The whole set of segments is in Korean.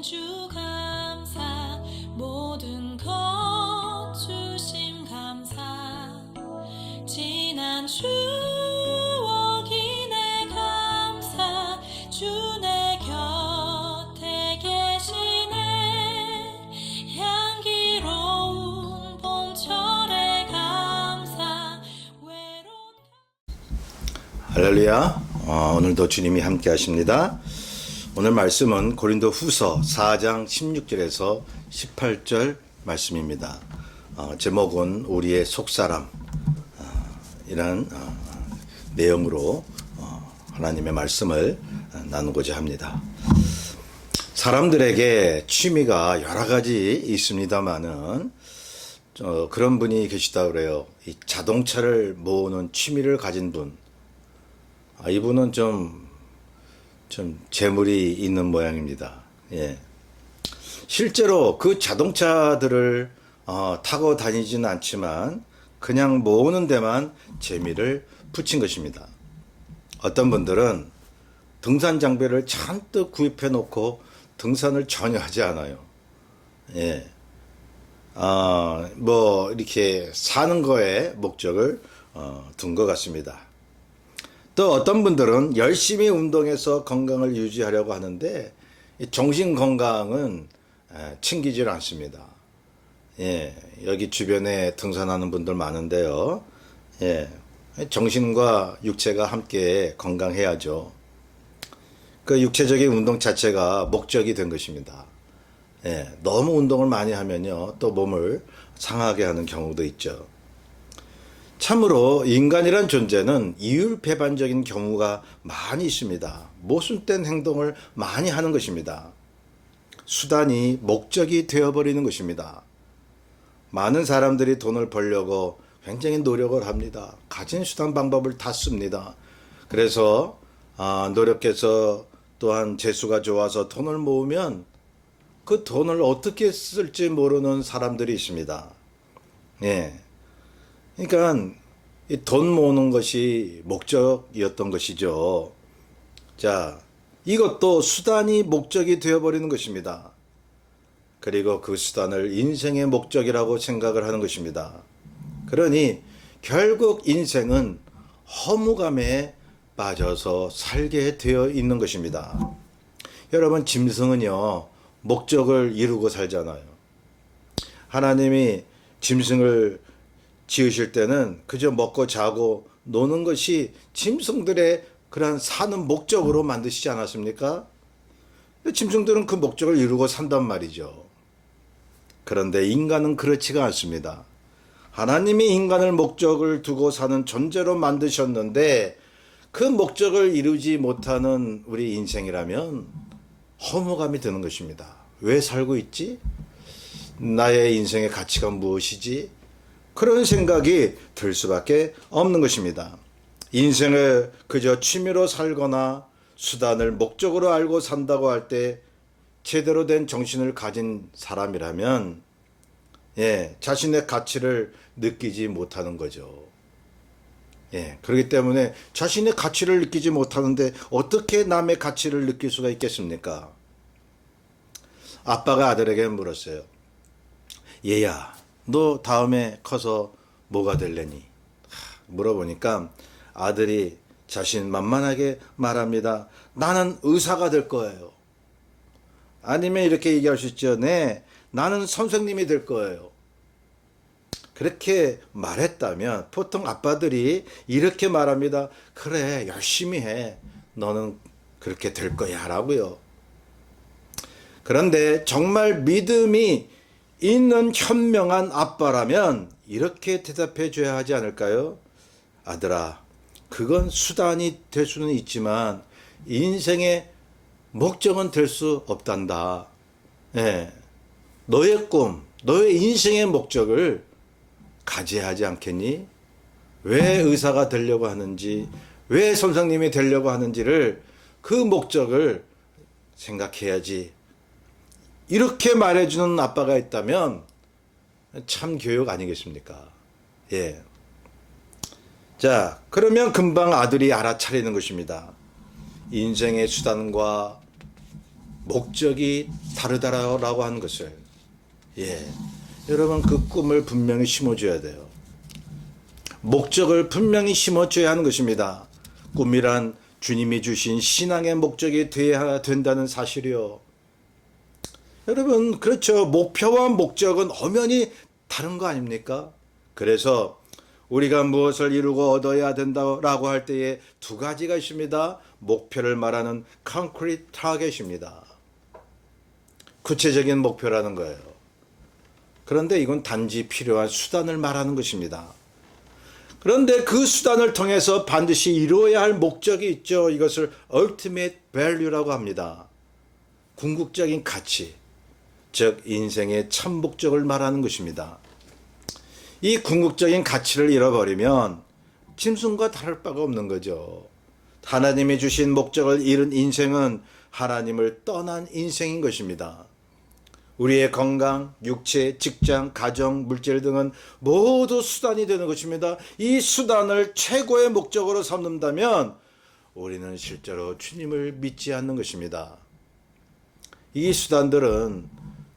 주 감사 모든 것 주심 감사 지난 추억이 내 감사 주 내 곁에 계시네 향기로운 봄철의 감사 외로운 할렐루야. 오늘도 주님이 함께 하십니다. 오늘 말씀은 고린도 후서 4장 16절에서 18절 말씀입니다. 제목은 우리의 속사람 이란 내용으로 하나님의 말씀을 나누고자 합니다. 사람들에게 취미가 여러 가지 있습니다만은 그런 분이 계시다고 그래요. 이 자동차를 모으는 취미를 가진 분. 이분은 좀 재물이 있는 모양입니다. 예. 실제로 그 자동차들을 타고 다니지는 않지만 그냥 모으는 데만 재미를 붙인 것입니다. 어떤 분들은 등산 장비를 잔뜩 구입해 놓고 등산을 전혀 하지 않아요. 예. 이렇게 사는 거에 목적을 둔 것 같습니다. 또 어떤 분들은 열심히 운동해서 건강을 유지하려고 하는데 정신 건강은 챙기질 않습니다. 예, 여기 주변에 등산하는 분들 많은데요. 예, 정신과 육체가 함께 건강해야죠. 그 육체적인 운동 자체가 목적이 된 것입니다. 예, 너무 운동을 많이 하면요, 또 몸을 상하게 하는 경우도 있죠. 참으로 인간이란 존재는 이율배반적인 경우가 많이 있습니다. 모순된 행동을 많이 하는 것입니다. 수단이 목적이 되어버리는 것입니다. 많은 사람들이 돈을 벌려고 굉장히 노력을 합니다. 가진 수단 방법을 다 씁니다. 그래서 노력해서 또한 재수가 좋아서 돈을 모으면 그 돈을 어떻게 쓸지 모르는 사람들이 있습니다. 예. 그러니까 이 돈 모으는 것이 목적이었던 것이죠. 자, 이것도 수단이 목적이 되어버리는 것입니다. 그리고 그 수단을 인생의 목적이라고 생각을 하는 것입니다. 그러니 결국 인생은 허무감에 빠져서 살게 되어 있는 것입니다. 여러분, 짐승은요, 목적을 이루고 살잖아요. 하나님이 짐승을 지으실 때는 그저 먹고 자고 노는 것이 짐승들의 그러한 사는 목적으로 만드시지 않았습니까? 짐승들은 그 목적을 이루고 산단 말이죠. 그런데 인간은 그렇지가 않습니다. 하나님이 인간을 목적을 두고 사는 존재로 만드셨는데 그 목적을 이루지 못하는 우리 인생이라면 허무감이 드는 것입니다. 왜 살고 있지? 나의 인생의 가치가 무엇이지? 그런 생각이 들 수밖에 없는 것입니다. 인생을 그저 취미로 살거나 수단을 목적으로 알고 산다고 할 때 제대로 된 정신을 가진 사람이라면 자신의 가치를 느끼지 못하는 거죠. 그렇기 때문에 자신의 가치를 느끼지 못하는데 어떻게 남의 가치를 느낄 수가 있겠습니까? 아빠가 아들에게 물었어요. 얘야, 너 다음에 커서 뭐가 될래니? 물어보니까 아들이 자신만만하게 말합니다. 나는 의사가 될 거예요. 아니면 이렇게 얘기할 수 있죠. 네, 나는 선생님이 될 거예요. 그렇게 말했다면 보통 아빠들이 이렇게 말합니다. 그래, 열심히 해. 너는 그렇게 될 거야 라고요. 그런데 정말 믿음이 있는 현명한 아빠라면 이렇게 대답해 줘야 하지 않을까요? 아들아, 그건 수단이 될 수는 있지만 인생의 목적은 될 수 없단다. 너의 꿈, 너의 인생의 목적을 가져야 하지 않겠니? 왜 의사가 되려고 하는지, 왜 선생님이 되려고 하는지를 그 목적을 생각해야지. 이렇게 말해주는 아빠가 있다면 참 교육 아니겠습니까? 자, 그러면 금방 아들이 알아차리는 것입니다. 인생의 수단과 목적이 다르다라고 하는 것을, 여러분 그 꿈을 분명히 심어줘야 돼요. 목적을 분명히 심어줘야 하는 것입니다. 꿈이란 주님이 주신 신앙의 목적이 되어야 된다는 사실이요. 여러분, 그렇죠. 목표와 목적은 엄연히 다른 거 아닙니까? 그래서 우리가 무엇을 이루고 얻어야 된다라고 할 때에 두 가지가 있습니다. 목표를 말하는 concrete target입니다. 구체적인 목표라는 거예요. 그런데 이건 단지 필요한 수단을 말하는 것입니다. 그런데 그 수단을 통해서 반드시 이루어야 할 목적이 있죠. 이것을 ultimate value라고 합니다. 궁극적인 가치, 즉 인생의 참 목적을 말하는 것입니다. 이 궁극적인 가치를 잃어버리면 짐승과 다를 바가 없는 거죠. 하나님이 주신 목적을 잃은 인생은 하나님을 떠난 인생인 것입니다. 우리의 건강, 육체, 직장, 가정, 물질 등은 모두 수단이 되는 것입니다. 이 수단을 최고의 목적으로 삼는다면 우리는 실제로 주님을 믿지 않는 것입니다. 이 수단들은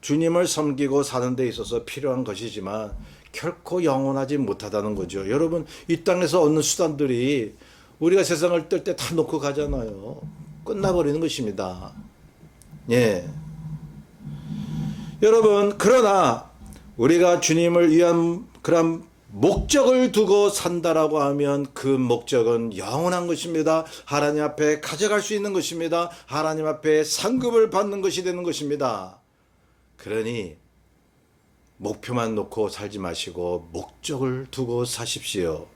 주님을 섬기고 사는 데 있어서 필요한 것이지만 결코 영원하지 못하다는 거죠. 여러분, 이 땅에서 얻는 수단들이 우리가 세상을 뜰 때 다 놓고 가잖아요. 끝나버리는 것입니다. 여러분, 그러나 우리가 주님을 위한 그런 목적을 두고 산다라고 하면 그 목적은 영원한 것입니다. 하나님 앞에 가져갈 수 있는 것입니다. 하나님 앞에 상급을 받는 것이 되는 것입니다. 그러니 목표만 놓고 살지 마시고 목적을 두고 사십시오.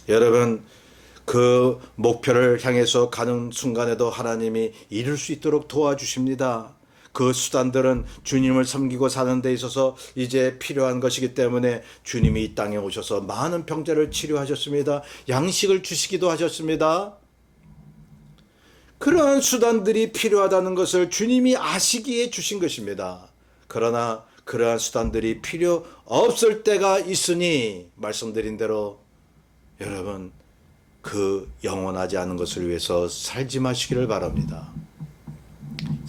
여러분, 그 목표를 향해서 가는 순간에도 하나님이 이룰 수 있도록 도와주십니다. 그 수단들은 주님을 섬기고 사는 데 있어서 이제 필요한 것이기 때문에 주님이 이 땅에 오셔서 많은 병자를 치료하셨습니다. 양식을 주시기도 하셨습니다. 그러한 수단들이 필요하다는 것을 주님이 아시기에 주신 것입니다. 그러나 그러한 수단들이 필요 없을 때가 있으니 말씀드린 대로 여러분, 그 영원하지 않은 것을 위해서 살지 마시기를 바랍니다.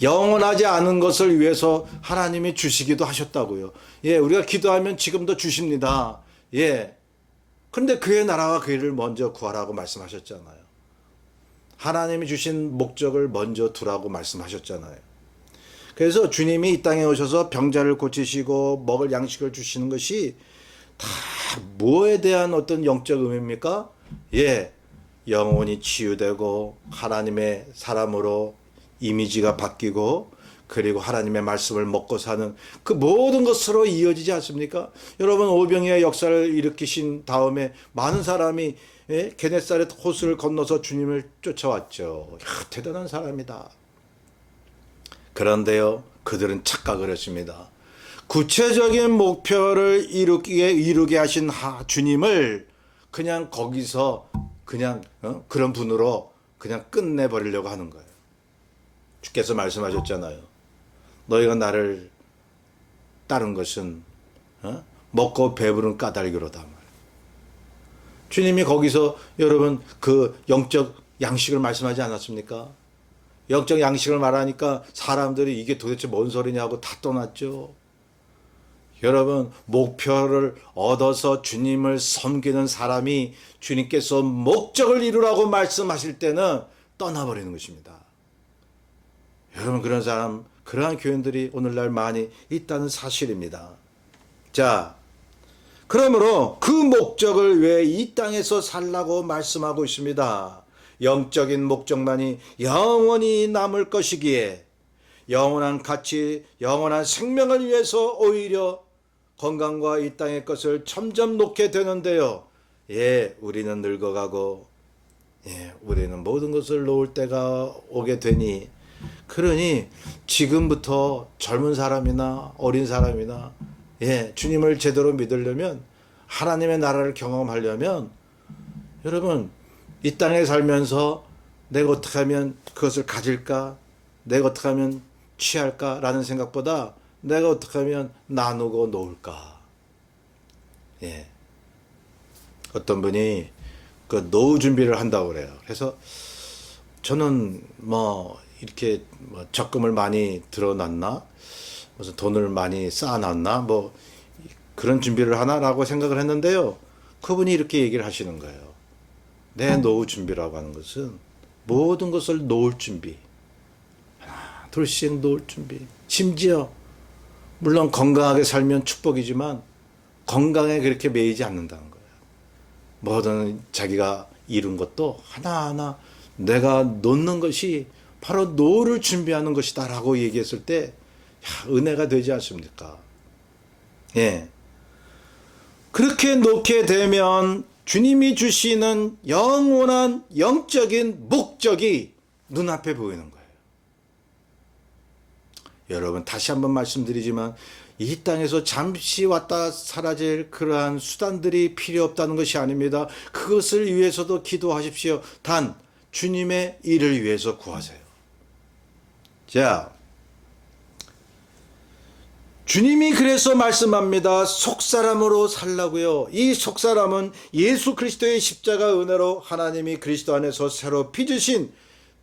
영원하지 않은 것을 위해서 하나님이 주시기도 하셨다고요. 우리가 기도하면 지금도 주십니다. 그런데 그의 나라와 그 일을 먼저 구하라고 말씀하셨잖아요. 하나님이 주신 목적을 먼저 두라고 말씀하셨잖아요. 그래서 주님이 이 땅에 오셔서 병자를 고치시고 먹을 양식을 주시는 것이 다 뭐에 대한 어떤 영적 의미입니까? 영혼이 치유되고 하나님의 사람으로 이미지가 바뀌고 그리고 하나님의 말씀을 먹고 사는 그 모든 것으로 이어지지 않습니까? 여러분, 오병이의 역사를 일으키신 다음에 많은 사람이 게네사렛 호수를 건너서 주님을 쫓아왔죠. 대단한 사람이다. 그런데요, 그들은 착각을 했습니다. 구체적인 목표를 이루게 하신 주님을 그냥 거기서 그냥 그런 분으로 그냥 끝내버리려고 하는 거예요. 주께서 말씀하셨잖아요. 너희가 나를 따른 것은 먹고 배부른 까닭이로다. 주님이 거기서 여러분 그 영적 양식을 말씀하지 않았습니까? 영적 양식을 말하니까 사람들이 이게 도대체 뭔 소리냐고 다 떠났죠. 여러분, 목표를 얻어서 주님을 섬기는 사람이 주님께서 목적을 이루라고 말씀하실 때는 떠나버리는 것입니다. 여러분, 그런 사람, 그러한 교인들이 오늘날 많이 있다는 사실입니다. 자, 그러므로 그 목적을 왜 이 땅에서 살라고 말씀하고 있습니다. 영적인 목적만이 영원히 남을 것이기에 영원한 가치, 영원한 생명을 위해서 오히려 건강과 이 땅의 것을 점점 놓게 되는데요. 우리는 늙어가고 우리는 모든 것을 놓을 때가 오게 되니 그러니 지금부터 젊은 사람이나 어린 사람이나 주님을 제대로 믿으려면 하나님의 나라를 경험하려면 여러분 이 땅에 살면서 내가 어떻게 하면 그것을 가질까? 내가 어떻게 하면 취할까라는 생각보다 내가 어떻게 하면 나누고 놓을까? 어떤 분이 그 노후 준비를 한다고 그래요. 그래서 저는 뭐 이렇게 뭐 적금을 많이 들어놨나, 무슨 돈을 많이 쌓아놨나, 뭐 그런 준비를 하나라고 생각을 했는데요. 그분이 이렇게 얘기를 하시는 거예요. 내 노후 준비라고 하는 것은 모든 것을 놓을 준비, 하나 둘씩 놓을 준비, 심지어 물론 건강하게 살면 축복이지만 건강에 그렇게 매이지 않는다는 거예요. 뭐든 자기가 이룬 것도 하나하나 내가 놓는 것이 바로 노후를 준비하는 것이다라고 얘기했을 때 은혜가 되지 않습니까? 예. 그렇게 놓게 되면 주님이 주시는 영원한 영적인 목적이 눈앞에 보이는 거예요. 여러분, 다시 한번 말씀드리지만 이 땅에서 잠시 왔다 사라질 그러한 수단들이 필요 없다는 것이 아닙니다. 그것을 위해서도 기도하십시오. 단 주님의 일을 위해서 구하세요. 자, 주님이 그래서 말씀합니다. 속사람으로 살라고요. 이 속사람은 예수 그리스도의 십자가 은혜로 하나님이 그리스도 안에서 새로 빚으신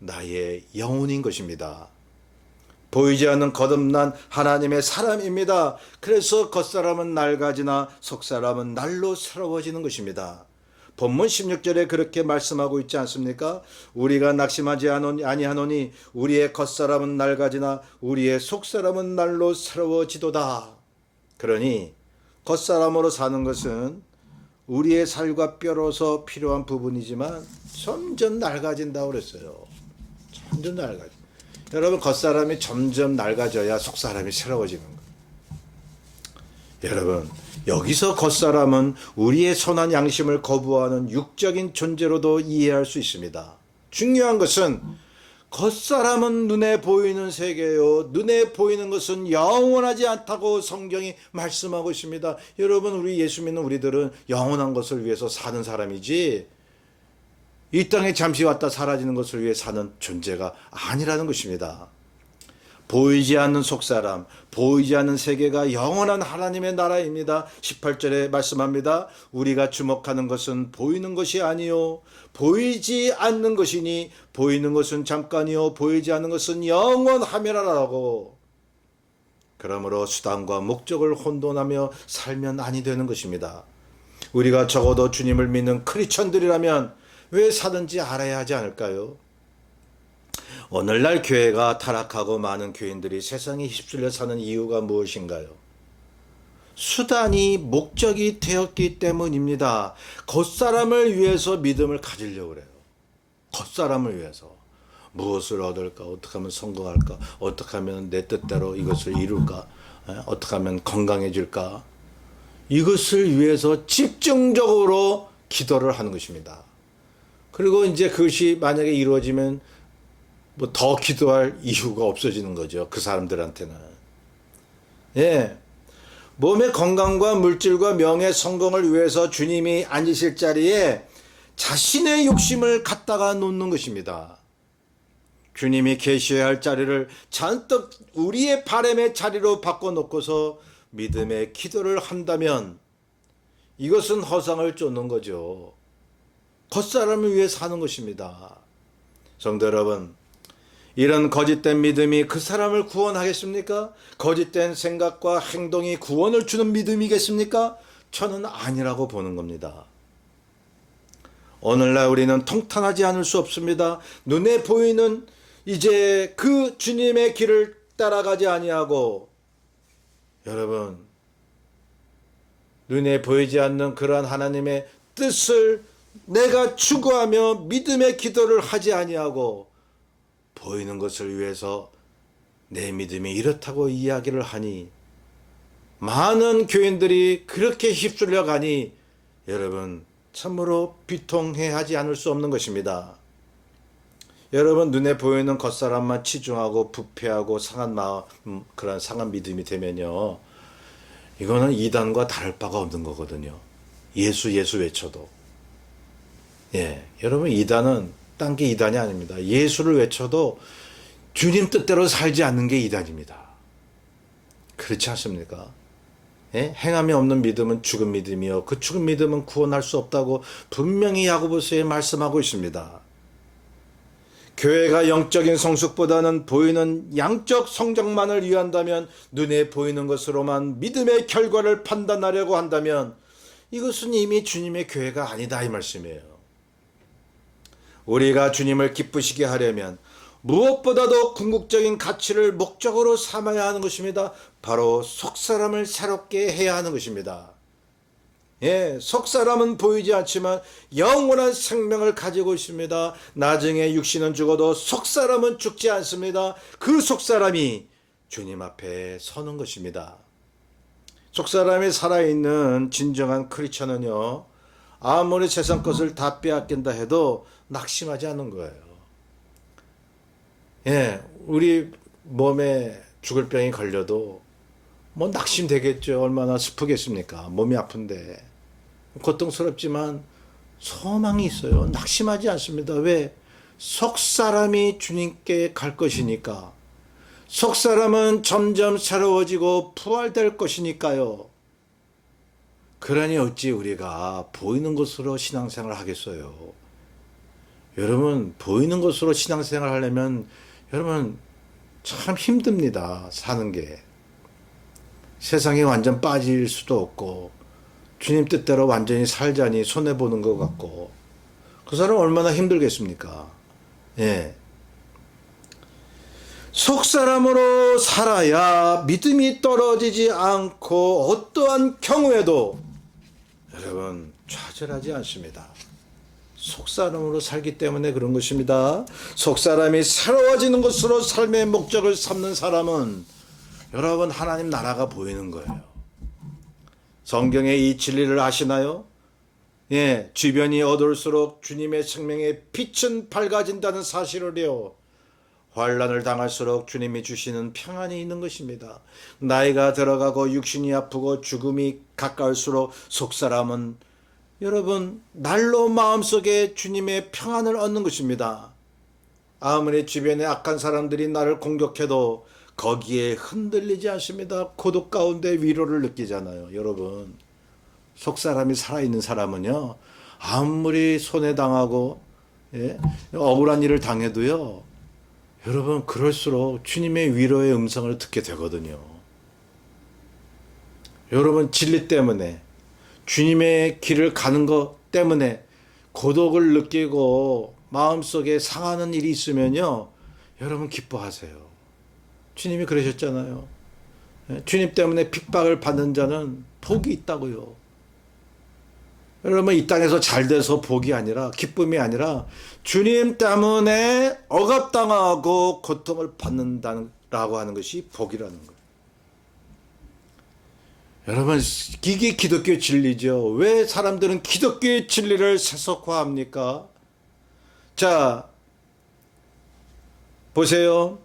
나의 영혼인 것입니다. 보이지 않는 거듭난 하나님의 사람입니다. 그래서 겉사람은 낡아지나 속사람은 날로 새로워지는 것입니다. 본문 16절에 그렇게 말씀하고 있지 않습니까? 우리가 낙심하지 아니하노니 우리의 겉사람은 낡아지나 우리의 속사람은 날로 새로워지도다. 그러니 겉사람으로 사는 것은 우리의 살과 뼈로서 필요한 부분이지만 점점 낡아진다고 그랬어요. 점점 낡아져. 여러분, 겉사람이 점점 낡아져야 속사람이 새로워지는 거예요. 여러분, 여기서 겉사람은 우리의 선한 양심을 거부하는 육적인 존재로도 이해할 수 있습니다. 중요한 것은 겉사람은 눈에 보이는 세계요, 눈에 보이는 것은 영원하지 않다고 성경이 말씀하고 있습니다. 여러분, 우리 예수 믿는 우리들은 영원한 것을 위해서 사는 사람이지 이 땅에 잠시 왔다 사라지는 것을 위해 사는 존재가 아니라는 것입니다. 보이지 않는 속사람, 보이지 않는 세계가 영원한 하나님의 나라입니다. 18절에 말씀합니다. 우리가 주목하는 것은 보이는 것이 아니요 보이지 않는 것이니 보이는 것은 잠깐이요 보이지 않는 것은 영원하며라라고. 그러므로 수단과 목적을 혼돈하며 살면 아니 되는 것입니다. 우리가 적어도 주님을 믿는 크리스천들이라면 왜 사는지 알아야 하지 않을까요? 오늘날 교회가 타락하고 많은 교인들이 세상에 휩쓸려 사는 이유가 무엇인가요? 수단이 목적이 되었기 때문입니다. 겉사람을 위해서 믿음을 가지려고 그래요. 겉사람을 위해서. 무엇을 얻을까? 어떻게 하면 성공할까? 어떻게 하면 내 뜻대로 이것을 이룰까? 어떻게 하면 건강해질까? 이것을 위해서 집중적으로 기도를 하는 것입니다. 그리고 이제 그것이 만약에 이루어지면 뭐 더 기도할 이유가 없어지는 거죠. 그 사람들한테는. 예. 몸의 건강과 물질과 명예, 성공을 위해서 주님이 앉으실 자리에 자신의 욕심을 갖다가 놓는 것입니다. 주님이 계셔야 할 자리를 잔뜩 우리의 바람의 자리로 바꿔놓고서 믿음의 기도를 한다면 이것은 허상을 쫓는 거죠. 겉사람을 위해 사는 것입니다. 성도 여러분, 이런 거짓된 믿음이 그 사람을 구원하겠습니까? 거짓된 생각과 행동이 구원을 주는 믿음이겠습니까? 저는 아니라고 보는 겁니다. 오늘날 우리는 통탄하지 않을 수 없습니다. 눈에 보이는 이제 그 주님의 길을 따라가지 아니하고, 여러분, 눈에 보이지 않는 그러한 하나님의 뜻을 내가 추구하며 믿음의 기도를 하지 아니하고 보이는 것을 위해서 내 믿음이 이렇다고 이야기를 하니 많은 교인들이 그렇게 휩쓸려 가니 여러분 참으로 비통해하지 않을 수 없는 것입니다. 여러분, 눈에 보이는 겉사람만 치중하고 부패하고 상한 마음, 그런 상한 믿음이 되면요, 이거는 이단과 다를 바가 없는 거거든요. 예수 외쳐도. 예, 여러분, 이단은 딴 게 이단이 아닙니다. 예수를 외쳐도 주님 뜻대로 살지 않는 게 이단입니다. 그렇지 않습니까? 예? 행함이 없는 믿음은 죽은 믿음이요 그 죽은 믿음은 구원할 수 없다고 분명히 야고보서에 말씀하고 있습니다. 교회가 영적인 성숙보다는 보이는 양적 성장만을 위한다면, 눈에 보이는 것으로만 믿음의 결과를 판단하려고 한다면 이것은 이미 주님의 교회가 아니다 이 말씀이에요. 우리가 주님을 기쁘시게 하려면 무엇보다도 궁극적인 가치를 목적으로 삼아야 하는 것입니다. 바로 속사람을 새롭게 해야 하는 것입니다. 예, 속사람은 보이지 않지만 영원한 생명을 가지고 있습니다. 나중에 육신은 죽어도 속사람은 죽지 않습니다. 그 속사람이 주님 앞에 서는 것입니다. 속사람이 살아있는 진정한 크리스천은요, 아무리 세상 것을 다 빼앗긴다 해도 낙심하지 않는 거예요. 예, 우리 몸에 죽을 병이 걸려도 뭐 낙심되겠죠. 얼마나 슬프겠습니까? 몸이 아픈데. 고통스럽지만 소망이 있어요. 낙심하지 않습니다. 왜? 속사람이 주님께 갈 것이니까. 속사람은 점점 새로워지고 부활될 것이니까요. 그러니 어찌 우리가 보이는 것으로 신앙생활을 하겠어요. 여러분, 보이는 것으로 신앙생활을 하려면 여러분 참 힘듭니다. 사는 게. 세상에 완전 빠질 수도 없고 주님 뜻대로 완전히 살자니 손해보는 것 같고, 그 사람 얼마나 힘들겠습니까? 예. 속사람으로 살아야 믿음이 떨어지지 않고 어떠한 경우에도 여러분 좌절하지 않습니다. 속사람으로 살기 때문에 그런 것입니다. 속사람이 새로워지는 것으로 삶의 목적을 삼는 사람은 여러분 하나님 나라가 보이는 거예요. 성경의 이 진리를 아시나요? 예, 주변이 어두울수록 주님의 생명의 빛은 밝아진다는 사실을요, 환난을 당할수록 주님이 주시는 평안이 있는 것입니다. 나이가 들어가고 육신이 아프고 죽음이 가까울수록 속사람은 여러분 날로 마음속에 주님의 평안을 얻는 것입니다. 아무리 주변에 악한 사람들이 나를 공격해도 거기에 흔들리지 않습니다. 고독 가운데 위로를 느끼잖아요. 여러분, 속사람이 살아있는 사람은요, 아무리 손해당하고 예, 억울한 일을 당해도요, 여러분 그럴수록 주님의 위로의 음성을 듣게 되거든요. 여러분 진리 때문에, 주님의 길을 가는 것 때문에 고독을 느끼고 마음속에 상하는 일이 있으면요, 여러분 기뻐하세요. 주님이 그러셨잖아요. 주님 때문에 핍박을 받는 자는 복이 있다고요. 여러분 이 땅에서 잘 돼서 복이 아니라, 기쁨이 아니라 주님 때문에 억압당하고 고통을 받는다라고 하는 것이 복이라는 거예요. 여러분 이게 기독교 진리죠. 왜 사람들은 기독교의 진리를 세속화합니까? 자, 보세요.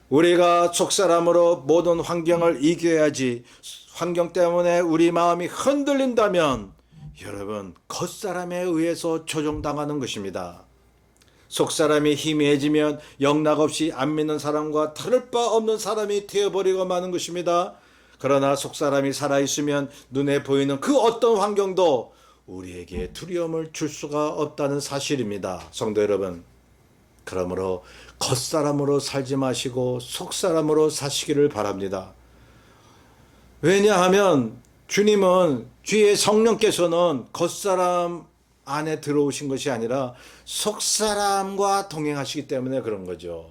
우리가 속사람으로 모든 환경을 이겨야지. 환경 때문에 우리 마음이 흔들린다면 여러분 겉사람에 의해서 조종당하는 것입니다. 속사람이 희미해지면 영락없이 안 믿는 사람과 다를 바 없는 사람이 되어버리고 마는 것입니다. 그러나 속사람이 살아있으면 눈에 보이는 그 어떤 환경도 우리에게 두려움을 줄 수가 없다는 사실입니다. 성도 여러분, 그러므로 겉사람으로 살지 마시고 속사람으로 사시기를 바랍니다. 왜냐하면 주님은, 주의 성령께서는 겉사람 안에 들어오신 것이 아니라 속사람과 동행하시기 때문에 그런 거죠.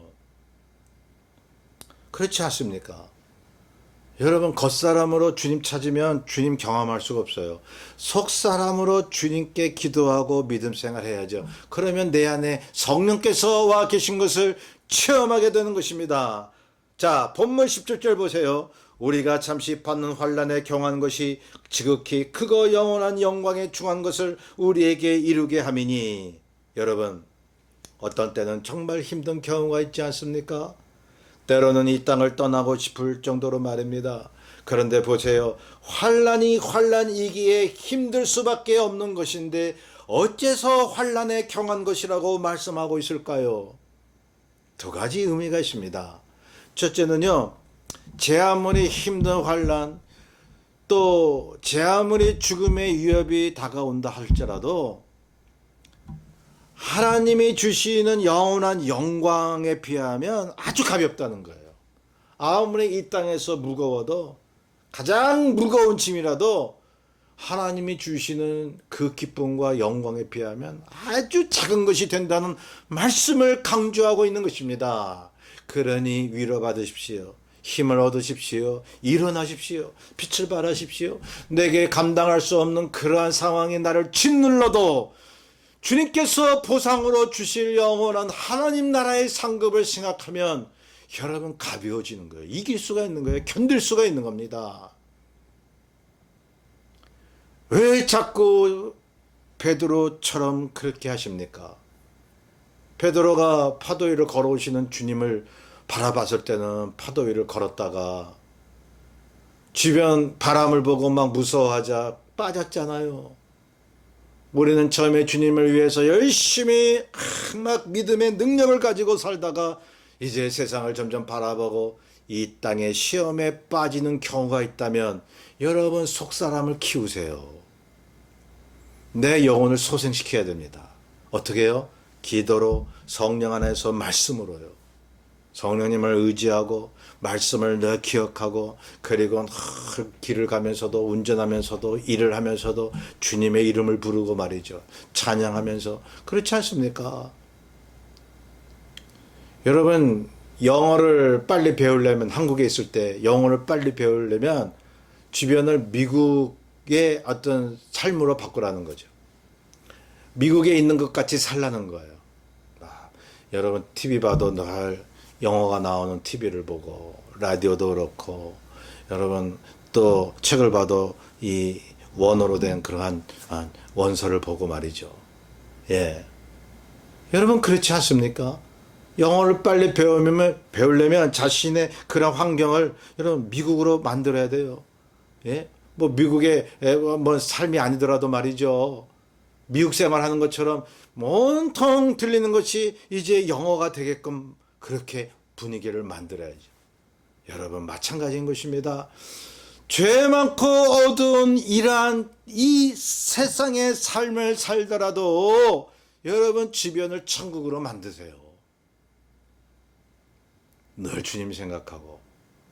그렇지 않습니까? 여러분 겉사람으로 주님 찾으면 주님 경험할 수가 없어요. 속사람으로 주님께 기도하고 믿음 생활해야죠. 그러면 내 안에 성령께서 와 계신 것을 체험하게 되는 것입니다. 자, 본문 17절 보세요. 우리가 잠시 받는 환난에 경한 것이 지극히 크고 영원한 영광에 중한 것을 우리에게 이루게 함이니. 여러분 어떤 때는 정말 힘든 경우가 있지 않습니까? 때로는 이 땅을 떠나고 싶을 정도로 말입니다. 그런데 보세요. 환난이 환난이기에 힘들 수밖에 없는 것인데 어째서 환난에 경한 것이라고 말씀하고 있을까요? 두 가지 의미가 있습니다. 첫째는요, 제 아무리 힘든 환난, 또 제 아무리 죽음의 위협이 다가온다 할지라도 하나님이 주시는 영원한 영광에 비하면 아주 가볍다는 거예요. 아무리 이 땅에서 무거워도 가장 무거운 짐이라도 하나님이 주시는 그 기쁨과 영광에 비하면 아주 작은 것이 된다는 말씀을 강조하고 있는 것입니다. 그러니 위로받으십시오. 힘을 얻으십시오. 일어나십시오. 빛을 발하십시오. 내게 감당할 수 없는 그러한 상황이 나를 짓눌러도 주님께서 보상으로 주실 영원한 하나님 나라의 상급을 생각하면 여러분 가벼워지는 거예요. 이길 수가 있는 거예요. 견딜 수가 있는 겁니다. 왜 자꾸 베드로처럼 그렇게 하십니까? 베드로가 파도 위를 걸어오시는 주님을 바라봤을 때는 파도 위를 걸었다가 주변 바람을 보고 막 무서워하자 빠졌잖아요. 우리는 처음에 주님을 위해서 열심히 막 믿음의 능력을 가지고 살다가 이제 세상을 점점 바라보고 이 땅의 시험에 빠지는 경우가 있다면 여러분 속사람을 키우세요. 내 영혼을 소생시켜야 됩니다. 어떻게 해요? 기도로, 성령 안에서 말씀으로요. 성령님을 의지하고 말씀을 늘 기억하고 그리고 길을 가면서도 운전하면서도 일을 하면서도 주님의 이름을 부르고 말이죠. 찬양하면서. 그렇지 않습니까? 여러분 영어를 빨리 배우려면 한국에 있을 때 영어를 빨리 배우려면 주변을 미국의 어떤 삶으로 바꾸라는 거죠. 미국에 있는 것 같이 살라는 거예요. 여러분 TV 봐도 늘 영어가 나오는 TV를 보고 라디오도 그렇고 여러분 또 책을 봐도 이 원어로 된 그러한 원서를 보고 말이죠. 예, 여러분 그렇지 않습니까? 영어를 빨리 배우려면 자신의 그런 환경을 여러분 미국으로 만들어야 돼요. 예, 뭐 미국의 뭐 삶이 아니더라도 말이죠. 미국 생활하는 것처럼 온통 들리는 것이 이제 영어가 되게끔 그렇게 분위기를 만들어야죠. 여러분 마찬가지인 것입니다. 죄 많고 어두운 이러한 이 세상의 삶을 살더라도 여러분 주변을 천국으로 만드세요. 늘 주님 생각하고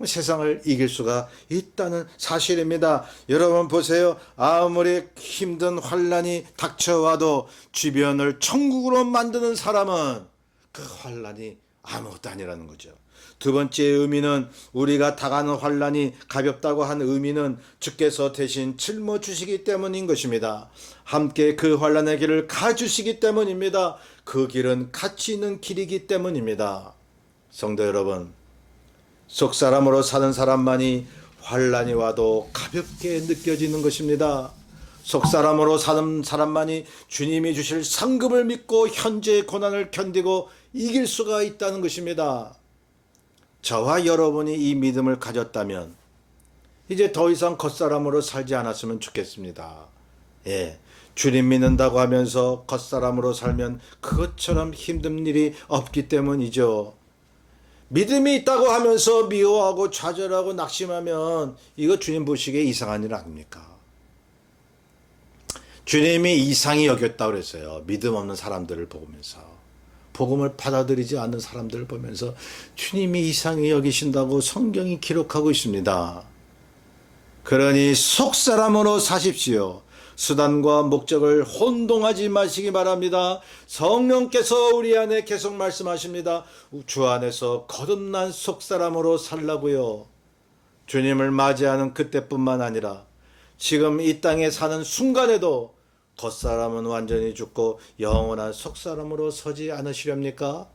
세상을 이길 수가 있다는 사실입니다. 여러분 보세요. 아무리 힘든 환란이 닥쳐와도 주변을 천국으로 만드는 사람은 그 환란이 아무것도 아니라는 거죠. 두 번째 의미는 우리가 당하는 환란이 가볍다고 한 의미는 주께서 대신 짊어주시기 때문인 것입니다. 함께 그 환란의 길을 가주시기 때문입니다. 그 길은 가치 있는 길이기 때문입니다. 성도 여러분, 속사람으로 사는 사람만이 환란이 와도 가볍게 느껴지는 것입니다. 속사람으로 사는 사람만이 주님이 주실 상급을 믿고 현재의 고난을 견디고 이길 수가 있다는 것입니다. 저와 여러분이 이 믿음을 가졌다면 이제 더 이상 겉사람으로 살지 않았으면 좋겠습니다. 예, 주님 믿는다고 하면서 겉사람으로 살면 그것처럼 힘든 일이 없기 때문이죠. 믿음이 있다고 하면서 미워하고 좌절하고 낙심하면 이거 주님 보시기에 이상한 일 아닙니까? 주님이 이상히 여겼다고 그랬어요. 믿음 없는 사람들을 보면서. 복음을 받아들이지 않는 사람들을 보면서 주님이 이상히 여기신다고 성경이 기록하고 있습니다. 그러니 속사람으로 사십시오. 수단과 목적을 혼동하지 마시기 바랍니다. 성령께서 우리 안에 계속 말씀하십니다. 주 안에서 거듭난 속사람으로 살라고요. 주님을 맞이하는 그때뿐만 아니라 지금 이 땅에 사는 순간에도 겉사람은 완전히 죽고 영원한 속사람으로 서지 않으시렵니까?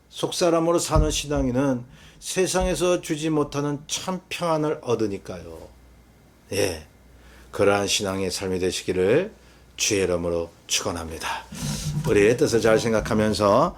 속사람으로 사는 신앙인은 세상에서 주지 못하는 참 평안을 얻으니까요. 예, 그러한 신앙의 삶이 되시기를 주의 이름으로 축원합니다. 우리의 뜻을 잘 생각하면서